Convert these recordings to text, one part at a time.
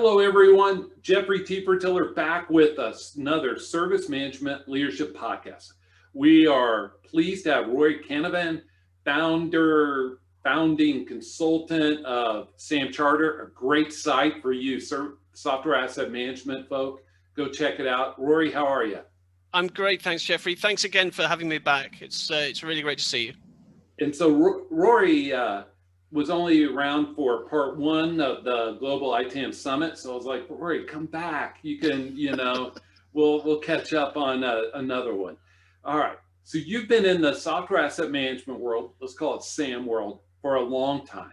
Hello, everyone. Jeffrey Tefertiller back with us, another Service Management Leadership Podcast. We are pleased to have Rory Canavan, founding consultant of SAM Charter, a great site for you software asset management folk. Go check it out. Rory, how are you? I'm great, thanks, Jeffrey. Thanks again for having me back. It's really great to see you. And so Rory was only around for part one of the Global ITAM Summit. So I was like, Rory, come back. You can, we'll catch up on another one. All right. So you've been in the software asset management world, let's call it SAM world, for a long time.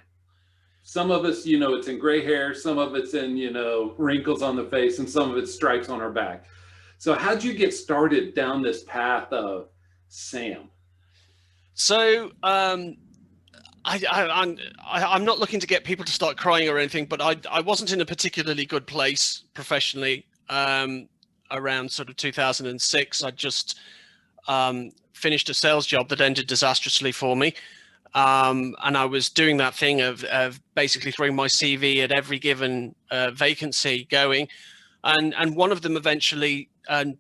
Some of us, it's in gray hair, some of it's in, wrinkles on the face, and some of it's stripes on our back. So how'd you get started down this path of SAM? So I'm not looking to get people to start crying or anything, but I wasn't in a particularly good place professionally around sort of 2006. I just finished a sales job that ended disastrously for me. And I was doing that thing of basically throwing my CV at every given vacancy going. And one of them eventually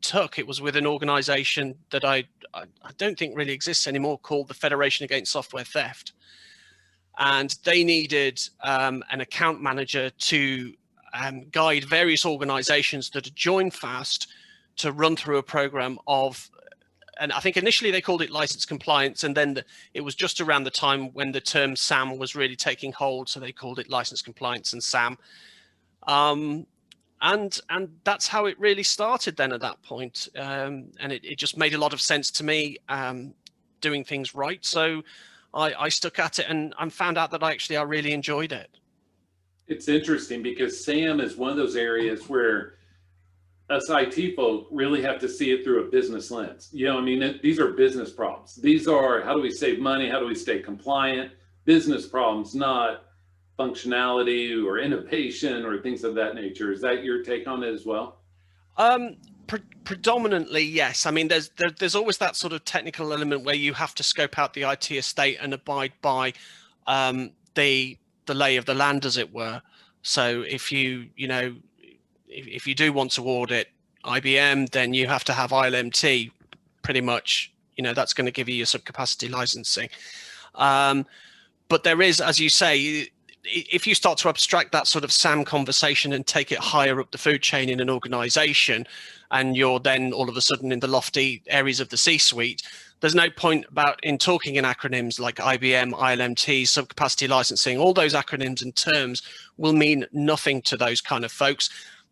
took. It was with an organization that I don't think really exists anymore, called the Federation Against Software Theft. And they needed an account manager to guide various organizations that had joined fast to run through a program of, and I think initially they called it license compliance, and then it was just around the time when the term SAM was really taking hold, so they called it license compliance and SAM. And that's how it really started then at that point. And it just made a lot of sense to me, doing things right. So I stuck at it and found out that I really enjoyed it. It's interesting because SAM is one of those areas where us IT folk really have to see it through a business lens. These are business problems. These are, how do we save money? How do we stay compliant? Business problems, not functionality or innovation or things of that nature. Is that your take on it as well? Predominantly, yes. I mean, there's always that sort of technical element where you have to scope out the IT estate and abide by the lay of the land, as it were. So if you do want to audit IBM, then you have to have ILMT. Pretty much, that's going to give you your subcapacity licensing. But there is, as you say, if you start to abstract that sort of SAM conversation and take it higher up the food chain in an organization, and you're then all of a sudden in the lofty areas of the C-suite, there's no point in talking in acronyms like IBM, ILMT, subcapacity licensing. All those acronyms and terms will mean nothing to those kind of folks.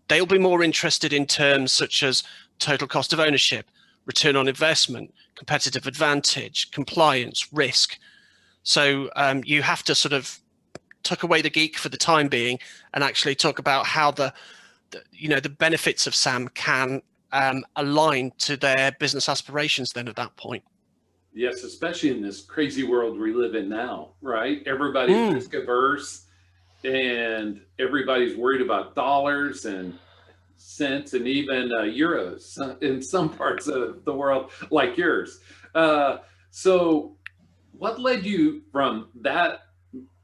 They'll be more interested in terms such as total cost of ownership, return on investment, competitive advantage, compliance, risk. So you have to sort of tuck away the geek for the time being and actually talk about how the benefits of SAM can align to their business aspirations then at that point. Yes, especially in this crazy world we live in now, right? Everybody's risk averse and everybody's worried about dollars and cents and even euros in some parts of the world like yours. So what led you from that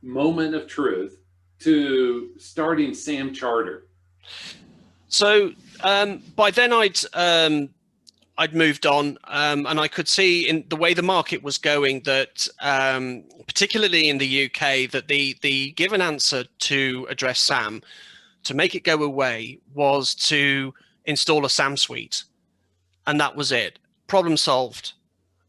moment of truth to starting SAM Charter? So by then I'd moved on, and I could see in the way the market was going that, particularly in the UK, that the given answer to address SAM, to make it go away, was to install a SAM suite, and that was it. Problem solved,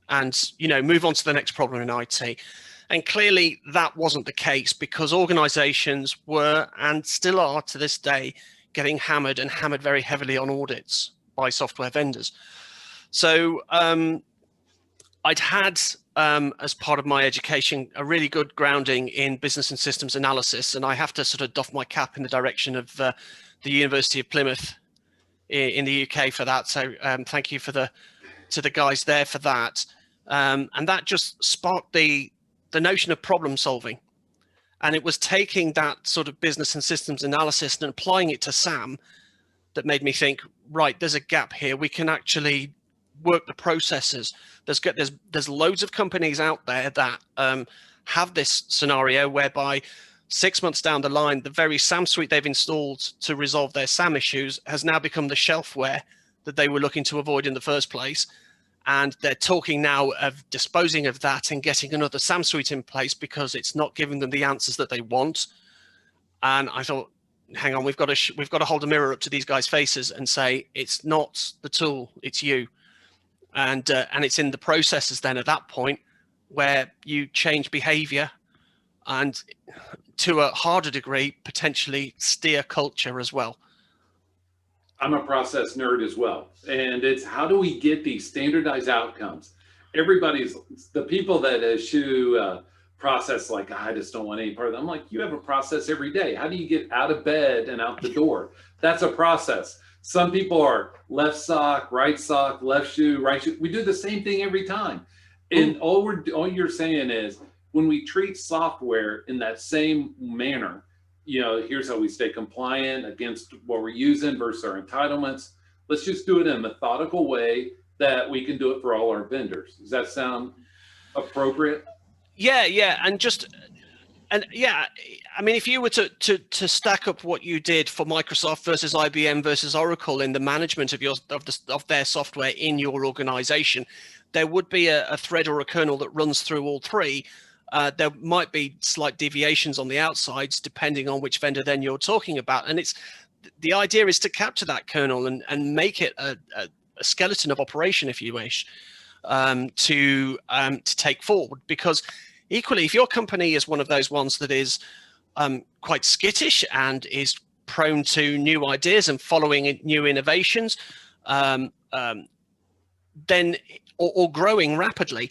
and move on to the next problem in IT. And clearly that wasn't the case, because organizations were, and still are to this day, getting hammered very heavily on audits by software vendors. So I'd had, as part of my education, a really good grounding in business and systems analysis. And I have to sort of doff my cap in the direction of the University of Plymouth in the UK for that. So thank you to the guys there for that. And that just sparked the notion of problem solving. And it was taking that sort of business and systems analysis and applying it to SAM that made me think, right, there's a gap here. We can actually work the processes. There's loads of companies out there that have this scenario whereby 6 months down the line, the very SAM suite they've installed to resolve their SAM issues has now become the shelfware that they were looking to avoid in the first place. And they're talking now of disposing of that and getting another SAM suite in place because it's not giving them the answers that they want. And I thought, hang on, we've got to hold a mirror up to these guys' faces and say, it's not the tool, it's you. And it's in the processes then at that point where you change behavior and, to a harder degree, potentially steer culture as well. I'm a process nerd as well. And it's how do we get these standardized outcomes? The people that eschew process, like, I just don't want any part of them. I'm like, you have a process every day. How do you get out of bed and out the door? That's a process. Some people are left sock, left shoe, right shoe. We do the same thing every time. And all you're saying is, when we treat software in that same manner, here's how we stay compliant against what we're using versus our entitlements. Let's just do it in a methodical way that we can do it for all our vendors. Does that sound appropriate? Yeah. I mean, if you were to stack up what you did for Microsoft versus IBM versus Oracle in the management of their software in your organization, there would be a thread or a kernel that runs through all three. There might be slight deviations on the outsides depending on which vendor then you're talking about. And the idea is to capture that kernel and make it a skeleton of operation, if you wish, to take forward. Because equally, if your company is one of those ones that is quite skittish and is prone to new ideas and following new innovations, then or growing rapidly,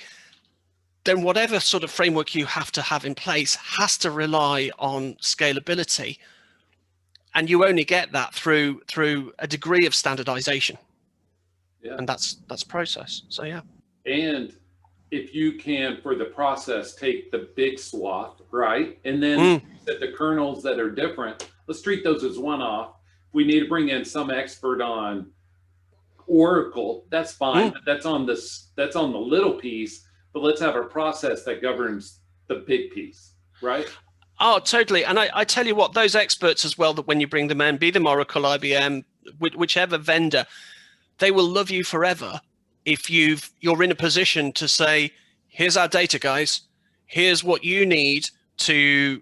then whatever sort of framework you have to have in place has to rely on scalability. And you only get that through a degree of standardization. Yeah. And that's process. So, yeah. And if you can, for the process, take the big swath, right? And then the kernels that are different, let's treat those as one-off. We need to bring in some expert on Oracle. That's fine. But that's on the little piece. But let's have a process that governs the big piece, right? Oh, totally. And I tell you what, those experts as well, that when you bring them in, be them Oracle, IBM, whichever vendor, they will love you forever if you're in a position to say, here's our data, guys. Here's what you need to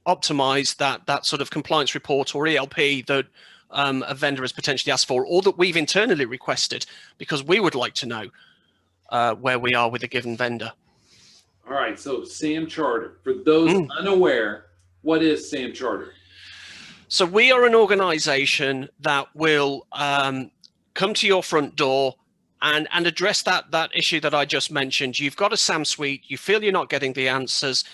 optimize that sort of compliance report or ELP that a vendor has potentially asked for, or that we've internally requested, because we would like to know where we are with a given vendor. All right, so SAM Charter. For those unaware, what is SAM Charter? So we are an organization that will come to your front door and address that issue that I just mentioned. You've got a SAM suite, you feel you're not getting the answers,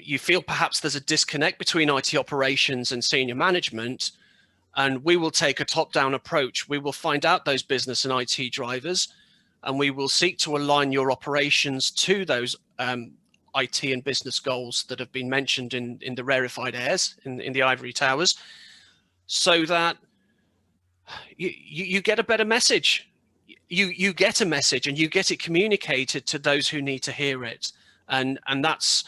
you feel perhaps there's a disconnect between IT operations and senior management, and we will take a top-down approach. We will find out those business and IT drivers, and we will seek to align your operations to those IT and business goals that have been mentioned in the rarefied airs, in the ivory towers, so that you get a better message. You get a message and you get it communicated to those who need to hear it. And that's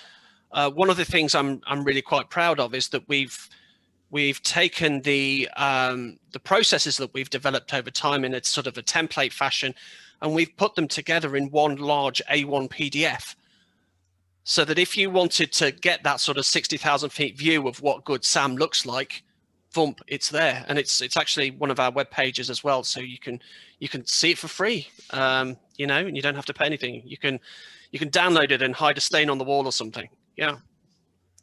one of the things I'm really quite proud of, is that we've taken the processes that we've developed over time in a sort of a template fashion, and we've put them together in one large A1 PDF, so that if you wanted to get that sort of 60,000 feet view of what good SAM looks like, thump, it's there. And it's actually one of our web pages as well, so you can see it for free, and you don't have to pay anything. You can download it and hide a stain on the wall or something. Yeah.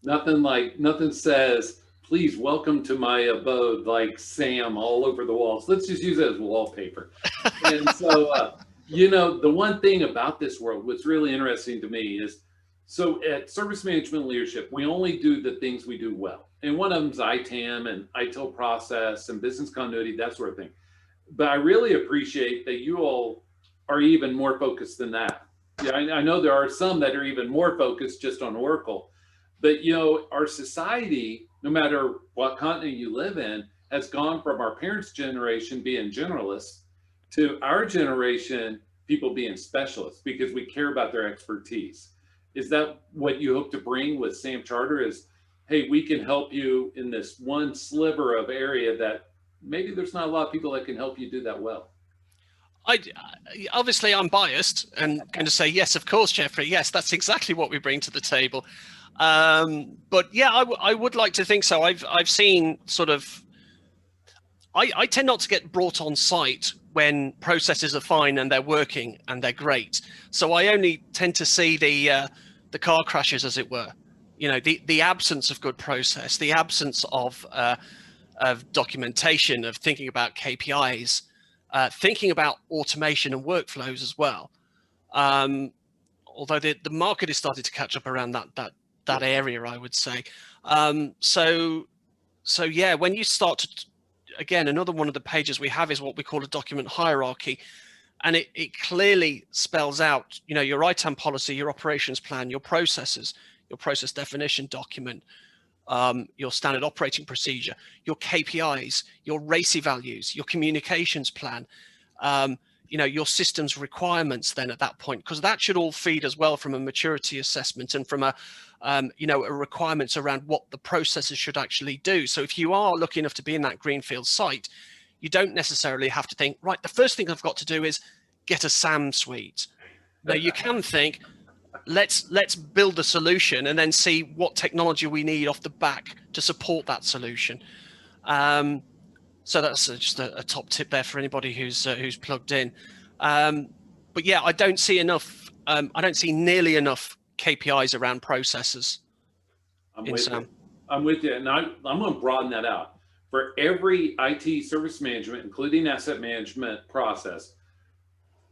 Nothing says, please welcome to my abode, like SAM all over the walls. Let's just use it as wallpaper. And so, the one thing about this world, what's really interesting to me is, so at Service Management Leadership, we only do the things we do well. And one of them is ITAM and ITIL process and business continuity, that sort of thing. But I really appreciate that you all are even more focused than that. Yeah, I know there are some that are even more focused just on Oracle. But, our society, no matter what continent you live in, has gone from our parents' generation being generalists to our generation, people being specialists, because we care about their expertise. Is that what you hope to bring with SAM Charter? Is, hey, we can help you in this one sliver of area that maybe there's not a lot of people that can help you do that well. Obviously I'm biased and going to say yes, of course, Jeffrey. Yes, that's exactly what we bring to the table. But yeah, I would like to think so. I've seen sort of. I tend not to get brought on site when processes are fine and they're working and they're great. So I only tend to see the car crashes, as it were. You know, the absence of good process, the absence of documentation, of thinking about KPIs. Thinking about automation and workflows as well. Although the market is starting to catch up around that area, I would say. So yeah, when you start to, again, another one of the pages we have is what we call a document hierarchy, and it clearly spells out, you know, your ITAM policy, your operations plan, your processes, your process definition document, your standard operating procedure, your KPIs, your RACI values, your communications plan, you know, your systems requirements then at that point, because that should all feed as well from a maturity assessment and from a, you know, a requirements around what the processes should actually do. So if you are lucky enough to be in that greenfield site, you don't necessarily have to think, right, the first thing I've got to do is get a SAM suite. Now you can think, let's build a solution and then see what technology we need off the back to support that solution. So that's just a top tip there for anybody who's plugged in. But yeah, I don't see enough. I don't see nearly enough KPIs around processes. I'm with you, and I'm going to broaden that out. For every IT service management, including asset management process,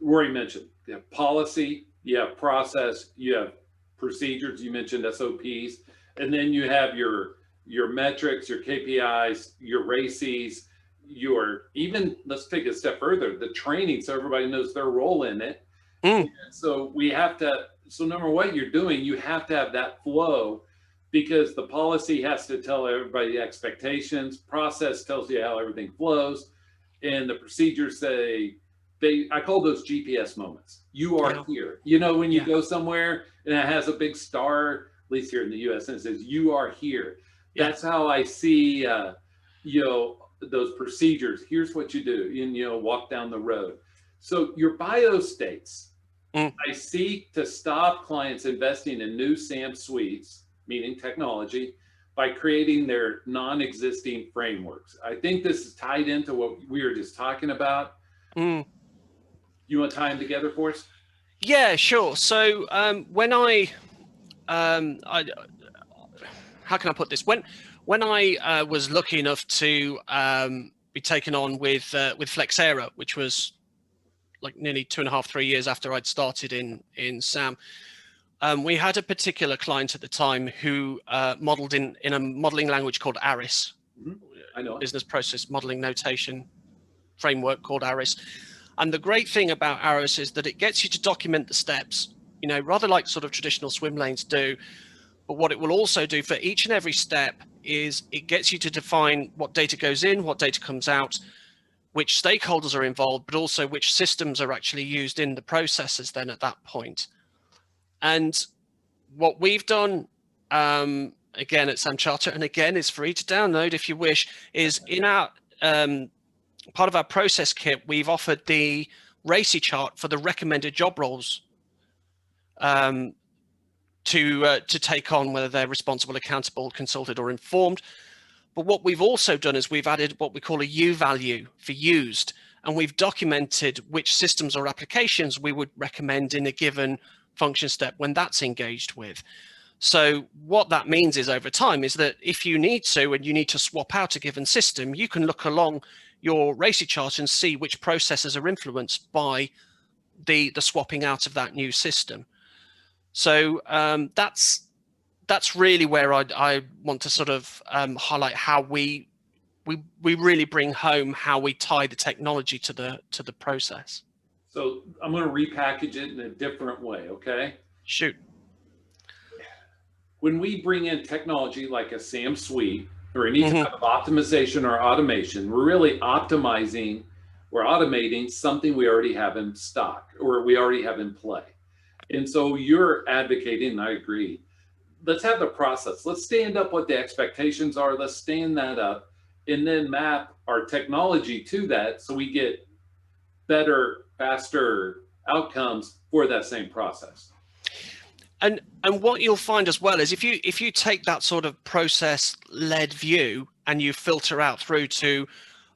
Rory mentioned you have policy, you have process, you have procedures. You mentioned SOPs, and then you have your metrics, your KPIs, your RACIs, your even, let's take it a step further, the training, so everybody knows their role in it. So we have to. So no matter what you're doing, you have to have that flow, because the policy has to tell everybody the expectations. Process tells you how everything flows, and the procedures say. I call those GPS moments. You are here. You know, when you go somewhere and it has a big star, at least here in the US, and it says, you are here. That's how I see, you know, those procedures. Here's what you do, and, you know, walk down the road. So your bio states, I seek to stop clients investing in new SAM suites, meaning technology, by creating their non-existing frameworks. I think this is tied into what we were just talking about. You want to tie them together for us? Yeah, sure. So when how can I put this? When I was lucky enough to be taken on with Flexera, which was like nearly 2.5, 3 years after I'd started in SAM, we had a particular client at the time who modeled in a modeling language called ARIS. I know. Business process modeling notation framework called ARIS. And the great thing about ARIS is that it gets you to document the steps, you know, rather like sort of traditional swim lanes do. But what it will also do for each and every step is it gets you to define what data goes in, what data comes out, which stakeholders are involved, but also which systems are actually used in the processes then at that point. And what we've done, again, at SAM Charter, and again, it's free to download if you wish, is in our part of our process kit, we've offered the RACI chart for the recommended job roles to take on, whether they're responsible, accountable, consulted, or informed. But what we've also done is we've added what we call a U value for used, and we've documented which systems or applications we would recommend in a given function step when that's engaged with. So what that means is over time is that if you need to, and you need to swap out a given system, you can look along your RACI chart and see which processes are influenced by the swapping out of that new system. So that's really where I want to sort of highlight how we really bring home how we tie the technology to the process. So I'm going to repackage it in a different way, okay? Shoot. When we bring in technology like a SAM suite or any type of optimization or automation, we're really optimizing or automating something we already have in stock or we already have in play. And so you're advocating, and I agree, let's have the process. Let's stand up what the expectations are. Let's stand that up and then map our technology to that so we get better, faster outcomes for that same process. And what you'll find as well is if you take that sort of process-led view and you filter out through to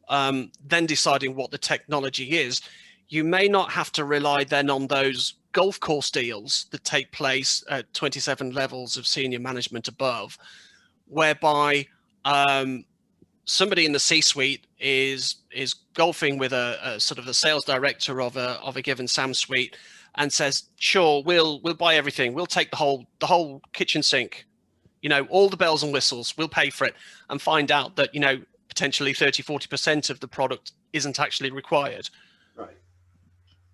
then deciding what the technology is, you may not have to rely then on those golf course deals that take place at 27 levels of senior management above, whereby somebody in the C-suite is golfing with a sort of a sales director of a given SAM suite and says, sure, we'll buy everything. We'll take the whole kitchen sink, all the bells and whistles, we'll pay for it, and find out that, potentially 30-40% of the product isn't actually required. Right.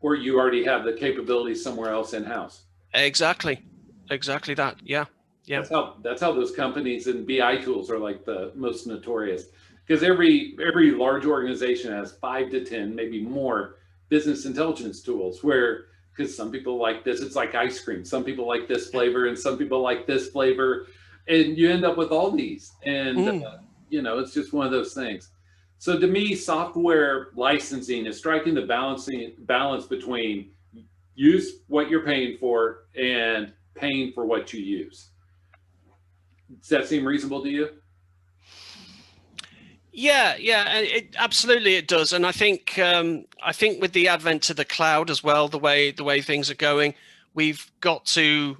Or you already have the capability somewhere else in-house. Exactly that. Yeah. That's how those companies and BI tools are like the most notorious, because every large organization has 5 to 10, maybe more, business intelligence tools because some people like this. It's like ice cream. Some people like this flavor and some people like this flavor, and you end up with all these. And it's just one of those things. So to me, software licensing is striking the balance between use what you're paying for and paying for what you use. Does that seem reasonable to you? Yeah, absolutely it does. And I think with the advent of the cloud as well, the way things are going, we've got to,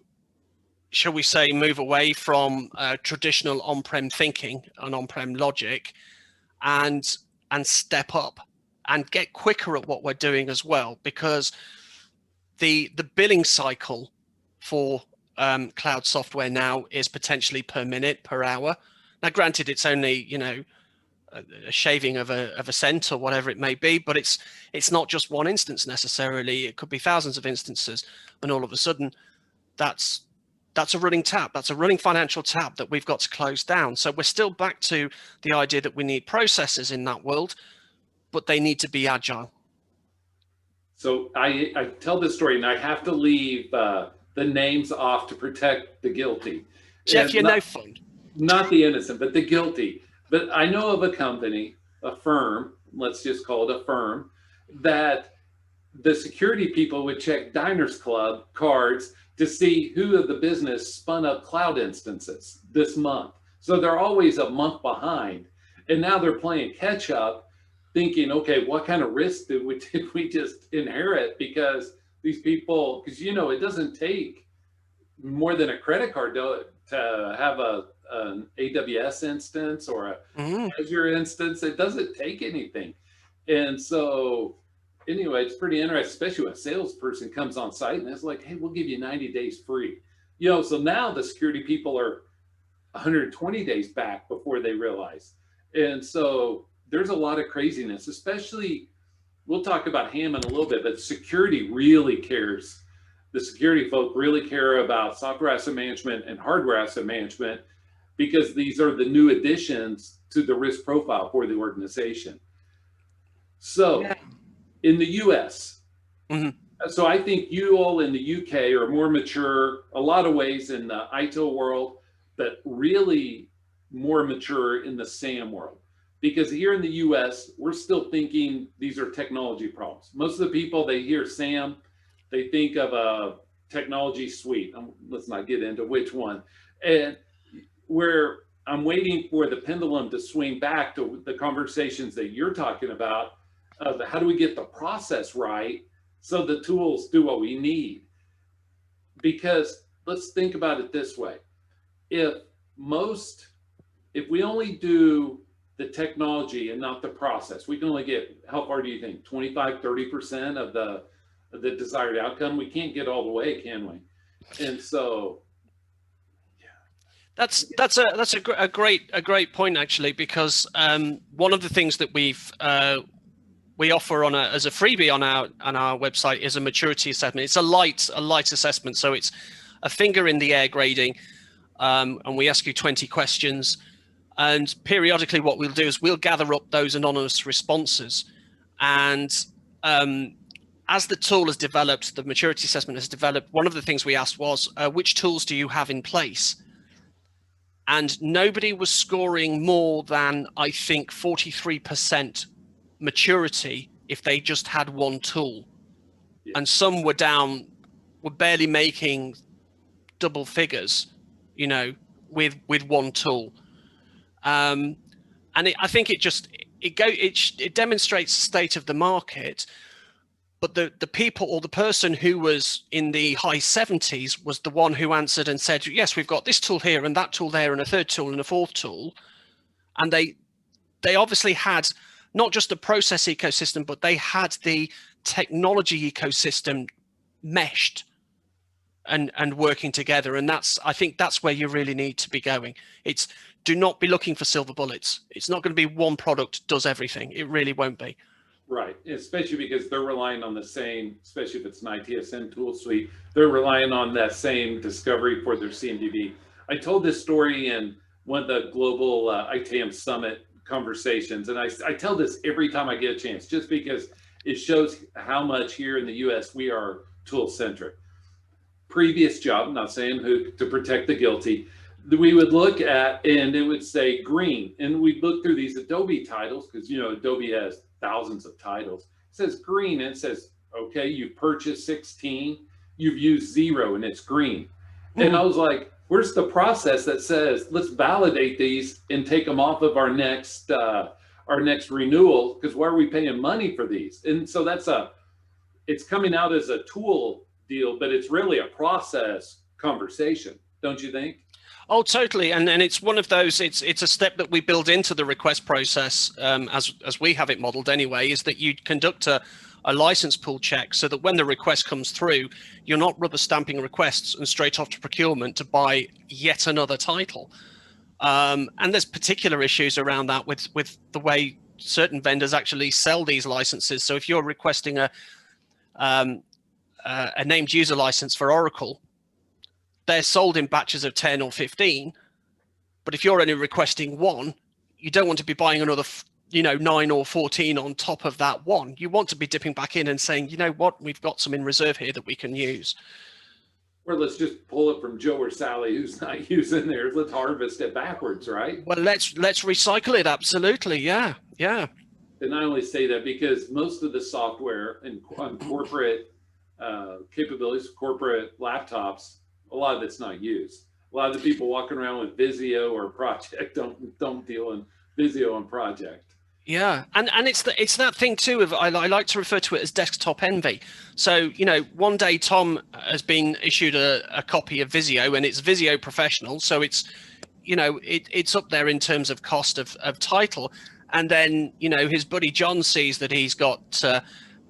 shall we say, move away from traditional on-prem thinking and on-prem logic, and step up and get quicker at what we're doing as well, because the billing cycle for cloud software now is potentially per minute, per hour. Now, granted, it's only a shaving of a cent or whatever it may be, but it's not just one instance necessarily. It could be thousands of instances, and all of a sudden, that's a running tap. That's a running financial tap that we've got to close down. So we're still back to the idea that we need processes in that world, but they need to be agile. So I tell this story, and I have to leave the names off to protect the guilty. Jeff, you're no fun. Not the innocent, but the guilty. But I know of a company, a firm, let's just call it a firm, that the security people would check Diners Club cards to see who of the business spun up cloud instances this month. So they're always a month behind. And now they're playing catch up, thinking, okay, what kind of risk did we just inherit? Because these people, because it doesn't take more than a credit card to have an AWS instance or a Azure instance. It doesn't take anything. And so anyway, it's pretty interesting, especially when a salesperson comes on site and it's like, hey, we'll give you 90 days free. So now the security people are 120 days back before they realize. And so there's a lot of craziness, especially, we'll talk about Hammond a little bit, but security really cares. The security folk really care about software asset management and hardware asset management, because these are the new additions to the risk profile for the organization. So in the US, so I think you all in the UK are more mature, a lot of ways in the ITIL world, but really more mature in the SAM world. Because here in the US, we're still thinking these are technology problems. Most of the people, they hear SAM, they think of a technology suite. Let's not get into which one. And where I'm waiting for the pendulum to swing back to the conversations that you're talking about, of how do we get the process right so the tools do what we need? Because let's think about it this way. If we only do the technology and not the process, we can only get, how far do you think, 25-30% of the desired outcome? We can't get all the way, can we? And so that's a great point, actually, because one of the things that we offer as a freebie on our website is a maturity assessment. It's a light assessment, so it's a finger in the air grading, and we ask you 20 questions. And periodically, what we'll do is we'll gather up those anonymous responses. And as the tool has developed, the maturity assessment has developed, one of the things we asked was, which tools do you have in place? and nobody was scoring more than, I think, 43% maturity if they just had one tool. Yeah. And some were barely making double figures, you know, with one tool. And I think it demonstrates the state of the market. But the people, or the person who was in the high 70s was the one who answered and said, yes, we've got this tool here and that tool there and a third tool and a fourth tool. And they obviously had not just the process ecosystem, but they had the technology ecosystem meshed and working together. And I think that's where you really need to be going. Do not be looking for silver bullets. It's not going to be one product does everything. It really won't be. Right, especially because they're relying on the same, especially if it's an ITSM tool suite, they're relying on that same discovery for their CMDB. I told this story in one of the global ITAM summit conversations, and I tell this every time I get a chance, just because it shows how much here in the US we are tool centric. Previous job, I'm not saying who, to protect the guilty, we would look at, and it would say green, and we'd look through these Adobe titles, because you know Adobe has thousands of titles. It says green, and it says, okay, you've purchased 16, you've used 0, and it's green. Mm-hmm. And I was like, where's the process that says, let's validate these and take them off of our next renewal, because why are we paying money for these? And so it's coming out as a tool deal, but it's really a process conversation, don't you think? Oh, totally. And it's one of those, it's a step that we build into the request process, as we have it modeled anyway, is that you conduct a license pool check so that when the request comes through, you're not rubber stamping requests and straight off to procurement to buy yet another title. And there's particular issues around that with the way certain vendors actually sell these licenses. So if you're requesting a named user license for Oracle, they're sold in batches of 10 or 15, but if you're only requesting one, you don't want to be buying another 9 or 14 on top of that one. You want to be dipping back in and saying, you know what, we've got some in reserve here that we can use. Or let's just pull it from Joe or Sally who's not using theirs. Let's harvest it backwards, right? Well, let's recycle it. Absolutely, yeah. And I only say that because most of the software and on corporate capabilities, corporate laptops, a lot of it's not used. A lot of the people walking around with Visio or Project don't deal in Visio and Project. Yeah, and it's that thing too of I like to refer to it as desktop envy. So one day Tom has been issued a copy of Visio, and it's Visio Professional, so it's it's up there in terms of cost of title, and then his buddy John sees that he's got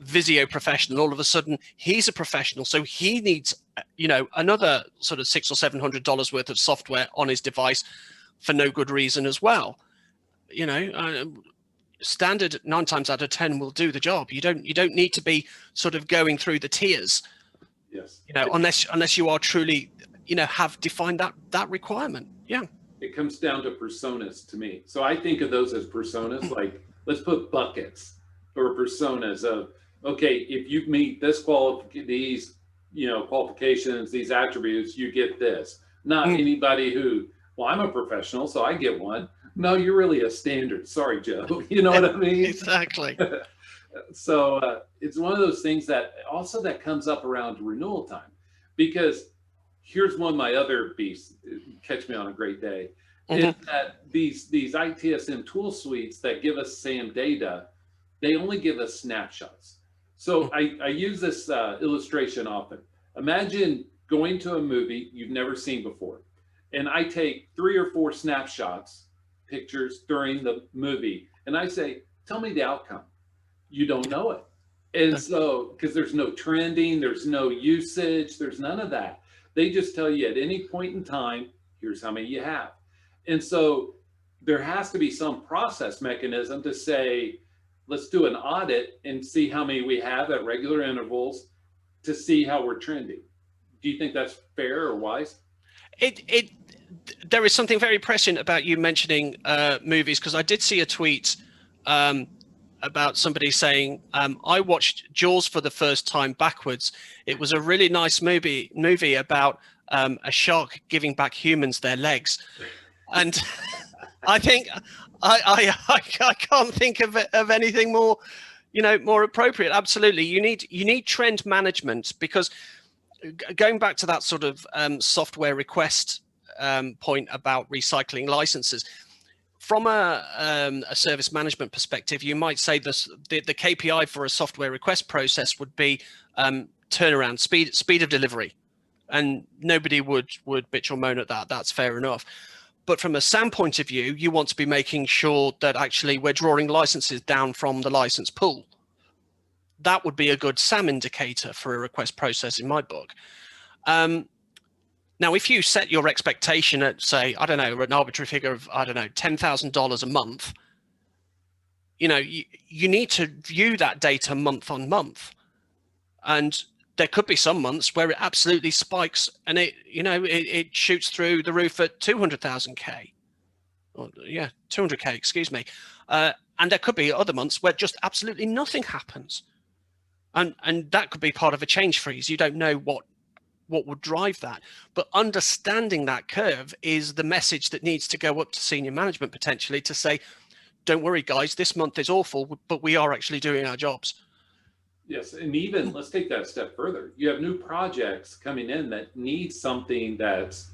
Visio Professional. All of a sudden he's a professional, so he needs another sort of $600 or $700 worth of software on his device for no good reason as well. Standard 9 times out of 10 will do the job. You don't need to be sort of going through the tiers. Yes. Unless you are truly have defined that requirement. Yeah. It comes down to personas to me. So I think of those as personas, like let's put buckets or personas of, okay, if you meet this these qualifications, these attributes, you get this. Not anybody who, well, I'm a professional, so I get one. No, you're really a standard. Sorry, Joe. You know what I mean? Exactly. So it's one of those things that comes up around renewal time, because here's one of my other beasts, catch me on a great day, is that these ITSM tool suites that give us SAM data, they only give us snapshots. So I use this illustration often. Imagine going to a movie you've never seen before, and I take 3 or 4 snapshots, pictures during the movie, and I say, tell me the outcome. You don't know it. And so, because there's no trending, there's no usage, there's none of that. They just tell you at any point in time, here's how many you have. And so there has to be some process mechanism to say, let's do an audit and see how many we have at regular intervals to see how we're trending. Do you think that's fair or wise? There is something very prescient about you mentioning movies, because I did see a tweet about somebody saying, I watched Jaws for the first time backwards. It was a really nice movie about a shark giving back humans their legs. And I think I can't think of anything more, more appropriate. Absolutely, you need trend management, because going back to that sort of software request point about recycling licenses, from a service management perspective, you might say the KPI for a software request process would be turnaround speed of delivery, and nobody would bitch or moan at that. That's fair enough. But from a SAM point of view, you want to be making sure that actually we're drawing licenses down from the license pool. That would be a good SAM indicator for a request process in my book. Now, if you set your expectation at, say, I don't know, an arbitrary figure of, I don't know, $10,000 a month, you need to view that data month on month. And there could be some months where it absolutely spikes and it shoots through the roof at 200,000K. 200K, excuse me. And there could be other months where just absolutely nothing happens. And that could be part of a change freeze. You don't know what would drive that. But understanding that curve is the message that needs to go up to senior management potentially to say, don't worry, guys, this month is awful, but we are actually doing our jobs. Yes, and even let's take that a step further. You have new projects coming in that need something that's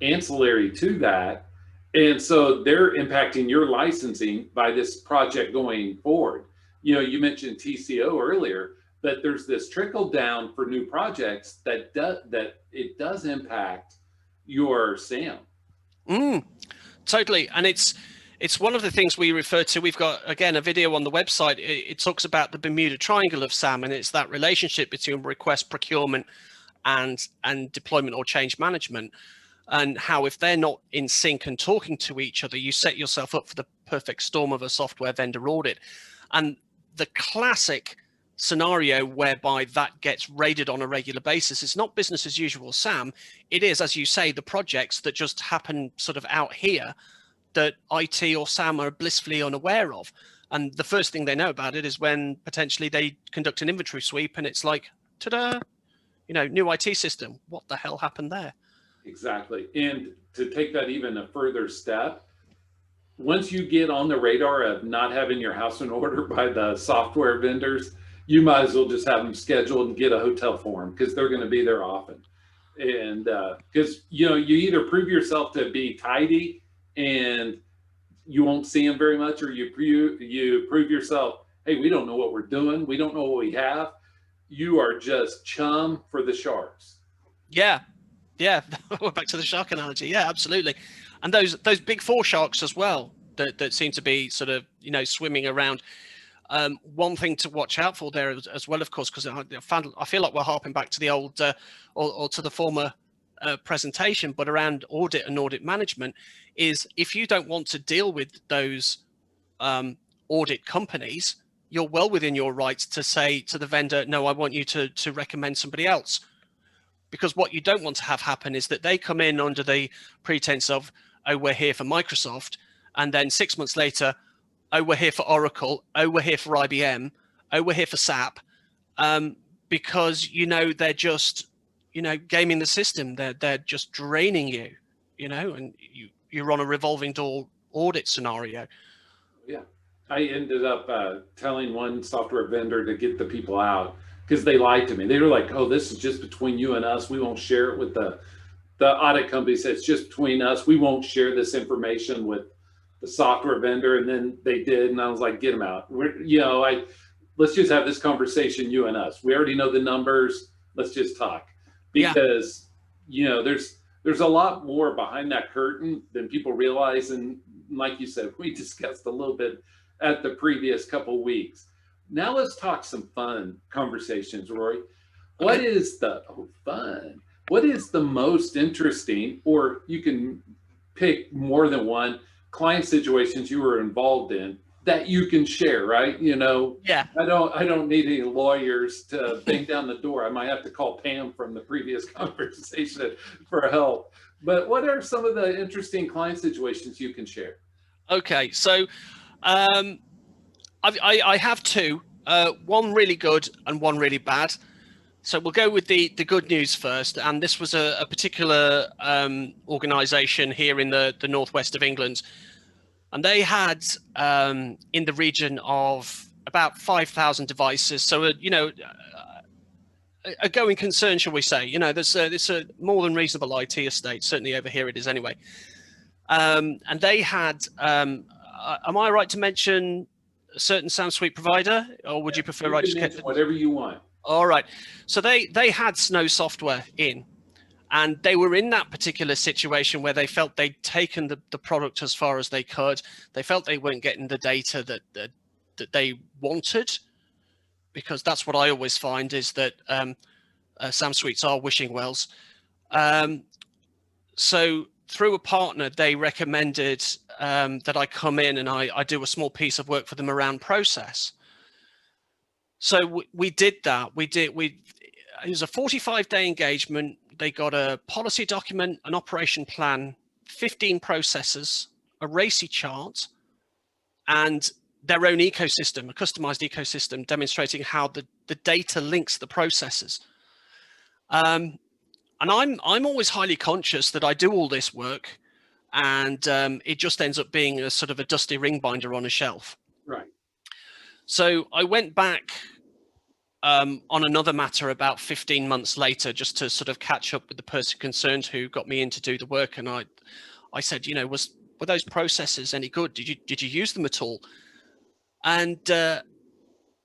ancillary to that. And so they're impacting your licensing by this project going forward. You mentioned TCO earlier, but there's this trickle down for new projects that it does impact your SAM. Totally. And it's one of the things we refer to. We've got, again, a video on the website. It talks about the Bermuda Triangle of SAM, and it's that relationship between request, procurement, and deployment or change management, and how if they're not in sync and talking to each other, you set yourself up for the perfect storm of a software vendor audit. And the classic scenario whereby that gets raided on a regular basis, it's not business as usual SAM. It is, as you say, the projects that just happen sort of out here that IT or SAM are blissfully unaware of. And the first thing they know about it is when potentially they conduct an inventory sweep and it's like, ta-da, new IT system. What the hell happened there? Exactly. And to take that even a further step, once you get on the radar of not having your house in order by the software vendors, you might as well just have them scheduled and get a hotel for them, because they're going to be there often. And because, you either prove yourself to be tidy and you won't see them very much, or you prove yourself, hey, we don't know what we're doing. We don't know what we have. You are just chum for the sharks. Yeah. We're back to the shark analogy. Yeah, absolutely. And those big four sharks as well that seem to be sort of, swimming around. One thing to watch out for there as well, of course, because I feel like we're harping back to the old or to the former presentation, but around audit and audit management, is if you don't want to deal with those audit companies, you're well within your rights to say to the vendor, no, I want you to recommend somebody else. Because what you don't want to have happen is that they come in under the pretense of, oh, we're here for Microsoft, and then 6 months later, oh, we're here for Oracle, oh, we're here for IBM, oh, we're here for SAP, because, they're just, gaming the system. They're just draining you, and you're on a revolving door audit scenario. Yeah. I ended up telling one software vendor to get the people out because they lied to me. They were like, oh, this is just between you and us. We won't share it with the audit company. Said it's just between us. We won't share this information with the software vendor. And then they did. And I was like, get them out. Let's just have this conversation, you and us. We already know the numbers. Let's just talk. Because, there's a lot more behind that curtain than people realize. And like you said, we discussed a little bit at the previous couple of weeks. Now let's talk some fun conversations, Rory. What is the most interesting, or you can pick more than one, client situations you were involved in that you can share, right? Yeah. I don't need any lawyers to bang down the door. I might have to call Pam from the previous conversation for help. But what are some of the interesting client situations you can share? Okay, so I have two, one really good and one really bad. So we'll go with the good news first. And this was a particular organisation here in the northwest of England. And they had in the region of about 5,000 devices. So, a going concern, shall we say. There's a more than reasonable IT estate. Certainly over here it is anyway. And they had, am I right to mention a certain SAMSuite provider, or would you prefer I just mention whatever you want? All right. So they had Snow software in, and they were in that particular situation where they felt they'd taken the product as far as they could. They felt they weren't getting the data that they wanted, because that's what I always find is that SAMSuites are wishing wells. So through a partner, they recommended that I come in and I do a small piece of work for them around process. So we did that. It was a 45-day engagement. They got a policy document, an operation plan, 15 processes, a RACI chart, and their own ecosystem, a customized ecosystem demonstrating how the data links the processes. And I'm always highly conscious that I do all this work, and it just ends up being a sort of a dusty ring binder on a shelf. Right. So I went back on another matter about 15 months later, just to sort of catch up with the person concerned who got me in to do the work. And I said, were those processes any good? Did you use them at all? And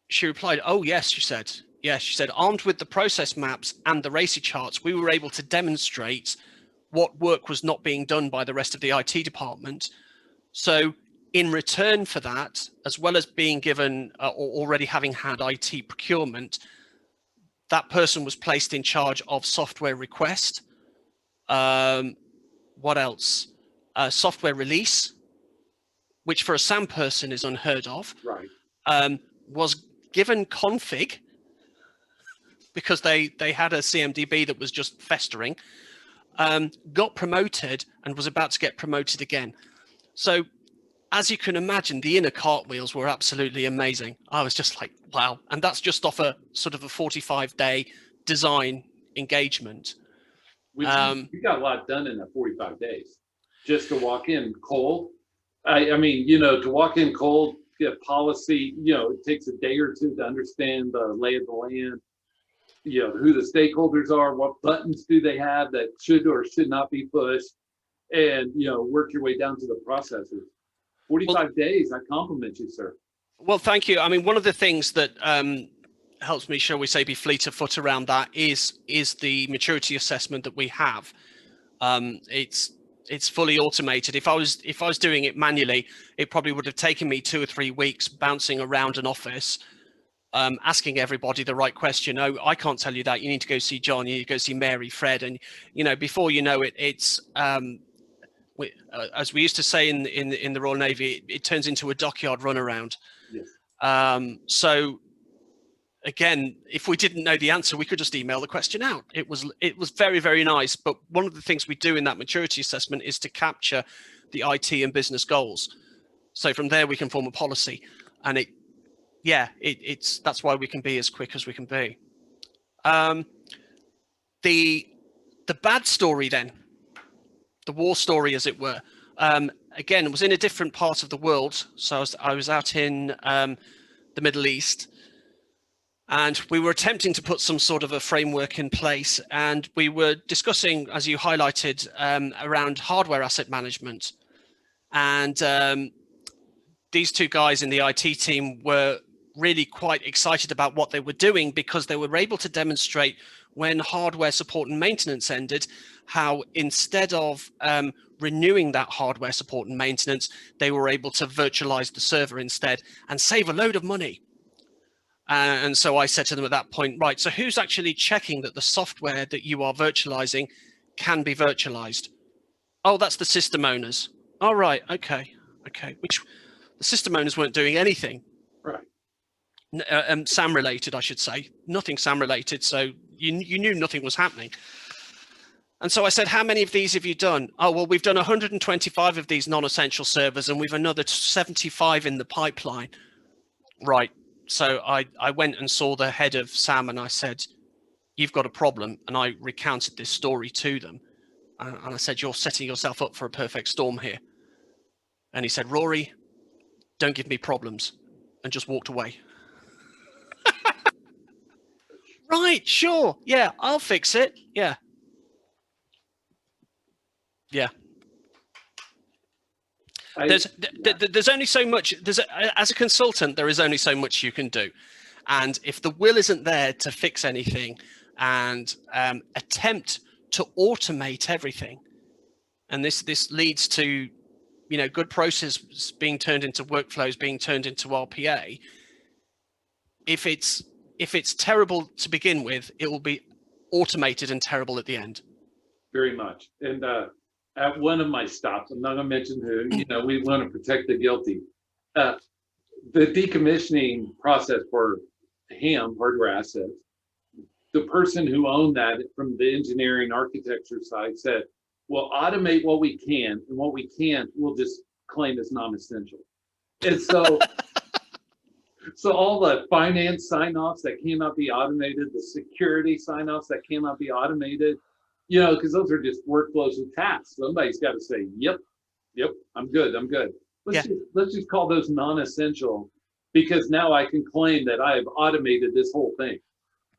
she replied, oh, yes, she said. Yes, she said, armed with the process maps and the RACI charts, we were able to demonstrate what work was not being done by the rest of the IT department. So in return for that, as well as being given or already having had IT procurement, that person was placed in charge of software request. What else? Software release, which for a SAM person is unheard of. Right. Was given config because they had a CMDB that was just festering, got promoted and was about to get promoted again. So as you can imagine, the inner cartwheels were absolutely amazing. I was just like, wow. And that's just off a sort of a 45-day design engagement. You got a lot done in that 45 days. Just to walk in cold. I mean, to walk in cold, get policy, it takes a day or two to understand the lay of the land, who the stakeholders are, what buttons do they have that should or should not be pushed, and, work your way down to the processes. 45 days, I compliment you, sir. Well, thank you. I mean, one of the things that helps me, shall we say, be fleet of foot around that is the maturity assessment that we have. It's fully automated. If I was doing it manually, it probably would have taken me 2 or 3 weeks bouncing around an office, asking everybody the right question. Oh, I can't tell you that. You need to go see John. You need to go see Mary, Fred, and before you know it, it's as we used to say in the Royal Navy, it turns into a dockyard runaround. Yes. So again, if we didn't know the answer, we could just email the question out. It was very, very nice. But one of the things we do in that maturity assessment is to capture the IT and business goals. So from there we can form a policy, and that's why we can be as quick as we can be. The bad story then, the war story, as it were, again, it was in a different part of the world. So I was out in the Middle East, and we were attempting to put some sort of a framework in place, and we were discussing, as you highlighted, around hardware asset management. And these two guys in the IT team were really quite excited about what they were doing, because they were able to demonstrate when hardware support and maintenance ended, how instead of renewing that hardware support and maintenance, they were able to virtualize the server instead and save a load of money. And so I said to them at that point, right, so who's actually checking that the software that you are virtualizing can be virtualized? Oh, that's the system owners. All right, okay. Which the system owners weren't doing anything. Right. SAM related, I should say. Nothing SAM related, so you knew nothing was happening. And so I said, how many of these have you done? Oh, well, we've done 125 of these non-essential servers, and we've another 75 in the pipeline. Right. So I went and saw the head of SAM, and I said, you've got a problem. And I recounted this story to them. And I said, you're setting yourself up for a perfect storm here. And he said, Rory, don't give me problems, and just walked away. Right, sure. Yeah, I'll fix it. Yeah. Yeah. There's only so much, as a consultant, there is only so much you can do. And if the will isn't there to fix anything and attempt to automate everything, and this leads to, good processes being turned into workflows, being turned into RPA. If it's terrible to begin with, it will be automated and terrible at the end. Very much. And at one of my stops, I'm not going to mention who, we want to protect the guilty. The decommissioning process for HAM, hardware assets, the person who owned that from the engineering architecture side said, we'll automate what we can, and what we can't, we'll just claim as non-essential. And so, so all the finance sign-offs that cannot be automated, the security sign-offs that cannot be automated, because those are just workflows with tasks. Somebody's got to say, yep, I'm good. Let's just call those non-essential, because now I can claim that I have automated this whole thing.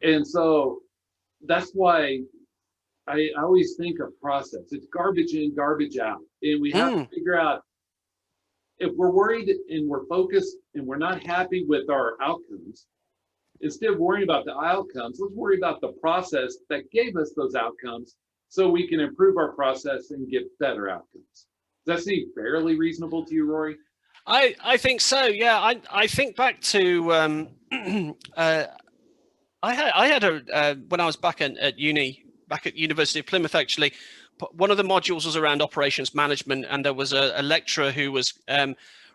And so that's why I always think of process. It's garbage in, garbage out. And we have to figure out, if we're worried and we're focused and we're not happy with our outcomes, instead of worrying about the outcomes, let's worry about the process that gave us those outcomes so we can improve our process and get better outcomes. Does that seem fairly reasonable to you, Rory? I think so. Yeah, I think back to I had when I was back at University of Plymouth, actually, one of the modules was around operations management, and there was a lecturer who was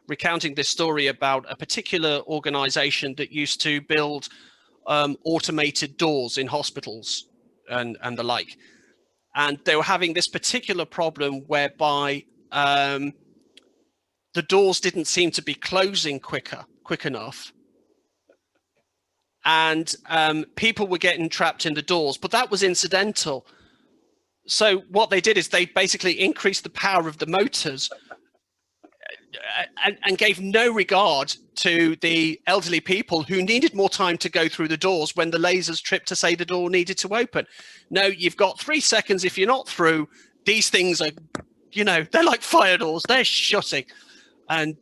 recounting this story about a particular organization that used to build automated doors in hospitals and the like. And they were having this particular problem whereby the doors didn't seem to be closing quick enough. And people were getting trapped in the doors, but that was incidental. So what they did is they basically increased the power of the motors and gave no regard to the elderly people who needed more time to go through the doors when the lasers tripped to say the door needed to open. No, you've got 3 seconds. If you're not through, these things are, they're like fire doors. They're shutting. And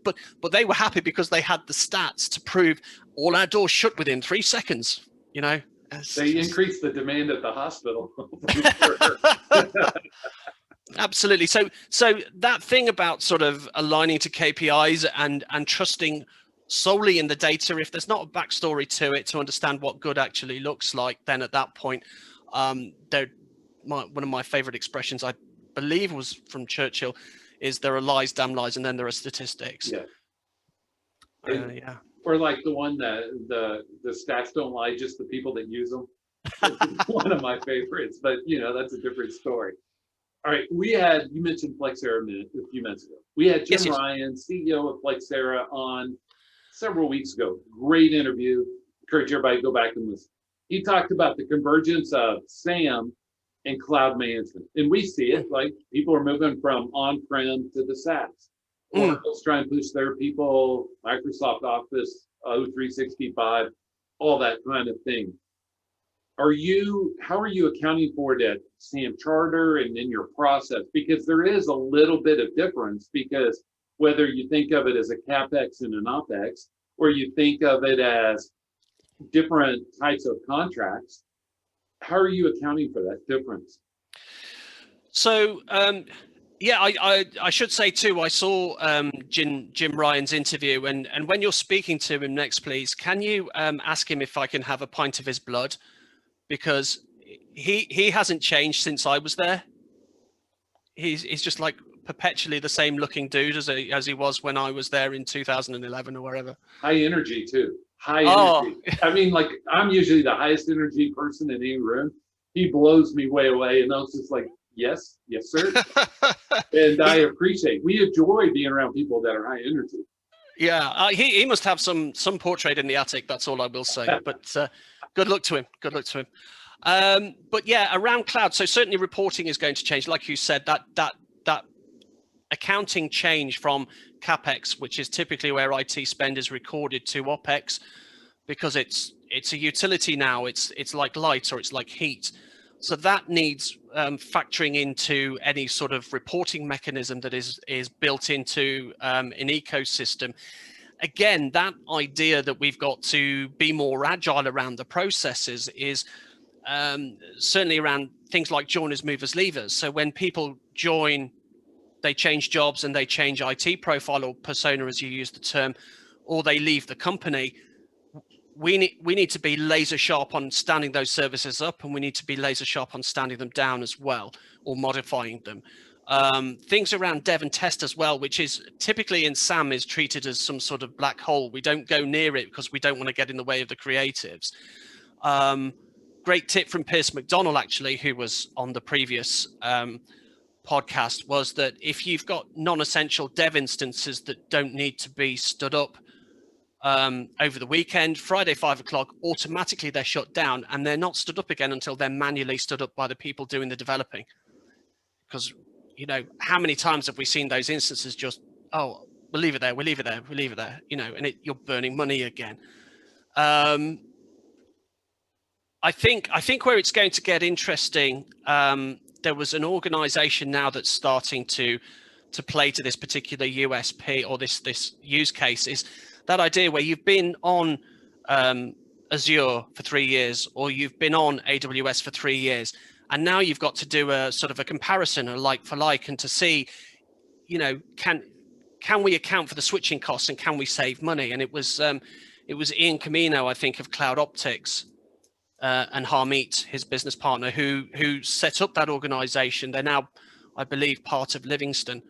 but they were happy because they had the stats to prove all our doors shut within 3 seconds. They increased the demand at the hospital. Absolutely. So that thing about sort of aligning to KPIs and trusting solely in the data, if there's not a backstory to it to understand what good actually looks like, then at that point, one of my favorite expressions, I believe was from Churchill, is there are lies, damn lies, and then there are statistics. Yeah. Yeah. Or like the one that the stats don't lie, just the people that use them. One of my favorites, but that's a different story. All right, you mentioned Flexera a few minutes ago. We had Jim Ryan, CEO of Flexera, on several weeks ago. Great interview. Encourage everybody to go back and listen. He talked about the convergence of SAM and cloud management. And we see it, like people are moving from on-prem to the SaaS. Oracle's trying to push their people, Microsoft Office, 365, all that kind of thing. How are you accounting for it at SAM Charter and in your process? Because there is a little bit of difference, because whether you think of it as a CapEx and an OpEx, or you think of it as different types of contracts, how are you accounting for that difference? So, I should say too, I saw Jim Ryan's interview, and when you're speaking to him next, please, can you ask him if I can have a pint of his blood? Because he hasn't changed since I was there. He's just like perpetually the same looking dude as he was when I was there in 2011 or wherever. High energy too. High energy. I mean, like, I'm usually the highest energy person in any room. He blows me way away, and I was just like, yes, sir. And I appreciate. We enjoy being around people that are high energy. Yeah, he must have some portrait in the attic. That's all I will say. But good luck to him. Good luck to him. But yeah, around cloud. So certainly reporting is going to change. Like you said, that accounting change from CapEx, which is typically where IT spend is recorded, to OpEx, because it's a utility now. It's like light or it's like heat. So that needs factoring into any sort of reporting mechanism that is built into an ecosystem. Again, that idea that we've got to be more agile around the processes is certainly around things like joiners, movers, leavers. So when people join, they change jobs and they change IT profile or persona, as you use the term, or they leave the company. We need to be laser sharp on standing those services up, and we need to be laser sharp on standing them down as well, or modifying them. Things around dev and test as well, which is typically in SAM is treated as some sort of black hole. We don't go near it because we don't want to get in the way of the creatives. Great tip from Pierce McDonnell, actually, who was on the previous podcast, was that if you've got non-essential dev instances that don't need to be stood up over the weekend, Friday 5 o'clock, automatically they're shut down, and they're not stood up again until they're manually stood up by the people doing the developing. Because, you know, how many times have we seen those instances just, oh, we'll leave it there, we'll leave it there, we'll leave it there, you know, and you're burning money again. I think where it's going to get interesting, there was an organization now that's starting to play to this particular USP or this use case, is that idea where you've been on Azure for 3 years, or you've been on AWS for 3 years, and now you've got to do a sort of a comparison, a like for like, and to see, you know, can we account for the switching costs and can we save money? And it was Ian Camino, I think, of Cloud Optics, and Harmeet, his business partner, who set up that organization. They're now, I believe, part of Livingston.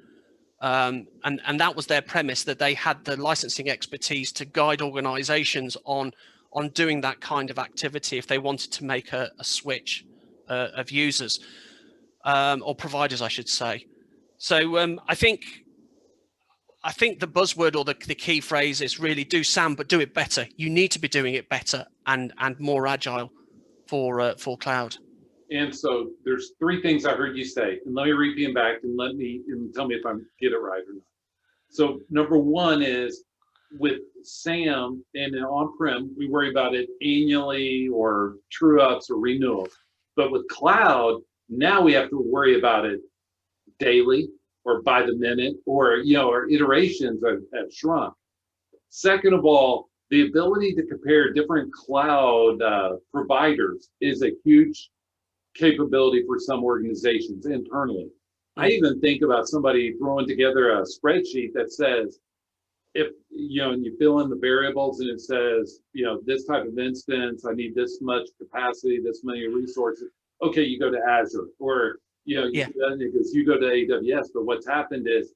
And that was their premise, that they had the licensing expertise to guide organizations on doing that kind of activity if they wanted to make a switch of users, or providers, I should say. So I think the buzzword or the key phrase is really do SAM, but do it better. You need to be doing it better and more agile for cloud. And so there's 3 things I heard you say, and let me repeat them back and tell me if I get it right or not. So number 1 is with SAM and on-prem, we worry about it annually or true ups or renewals. But with cloud, now we have to worry about it daily or by the minute, or, you know, our iterations have shrunk. Second of all, the ability to compare different cloud providers is a huge capability for some organizations internally. I even think about somebody throwing together a spreadsheet that says, if, you know, and you fill in the variables and it says, you know, this type of instance, I need this much capacity, this many resources. Okay, you go to Azure, or, you know, you go to AWS. But what's happened is